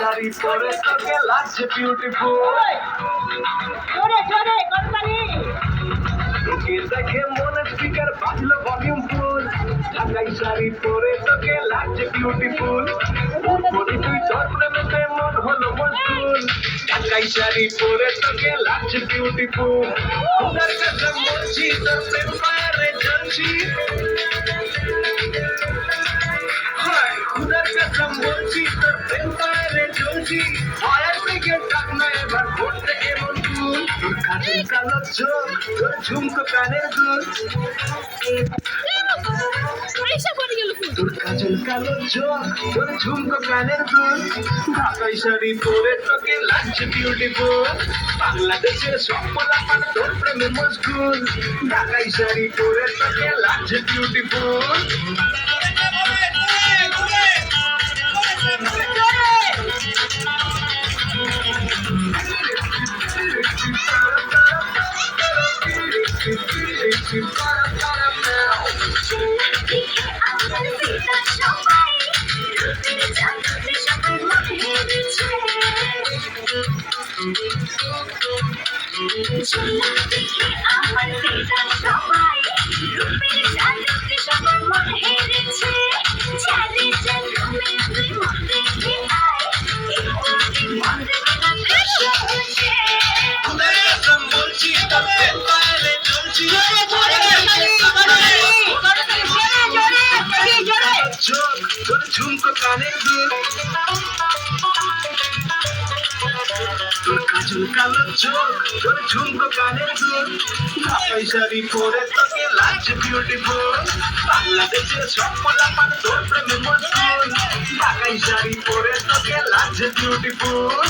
শাড়ি পরে তোকে লাগছে বিউটিফুল। তোকে দেখে মনে স্পিকার বাজলো ভলিউম ফুল। ঢাকাই শাড়ি পরে তোকে লাগছে বিউটিফুল। বলি তুই তোর প্রেমেতে মন হলো মজবুল। ঢাকাই শাড়ি পরে তোকে লাগছে বিউটিফুল। খুদার কাছে বলছি তোর প্রেম ফায়ারে জ্বলছি। খুদার কাছে বলছি তোর প্রেম ফায়ারে জ্বলছি। ফায়ার ব্রিগেড ডাক না এবার ভোট থেকে মন ফুল। তোর কাজল কালো চোখ, তোর ঝুমকো কানের দুল। তোর কাজল কালো চোখ, তোর ঝুমকো কানের দুল। ঢাকাই শাড়ি পরে তোকে লাগছে বিউটিফুল। বাংলাদেশের সব পোলাপান তোর প্রেমে মশগুল। ঢাকাই শাড়ি পরে তোকে লাগছে বিউটিফুল। ঝুমকো কানের দুল। তোর কাজল কালো চোখ, তোর ঝুমকো কানের দুল। ঢাকাই শাড়ি পরে তোকে লাগছে বিউটিফুল। বাংলাদেশের সব পোলাপান তোর প্রেমে মশগুল। ঢাকাই শাড়ি পরে তোকে লাগছে বিউটিফুল।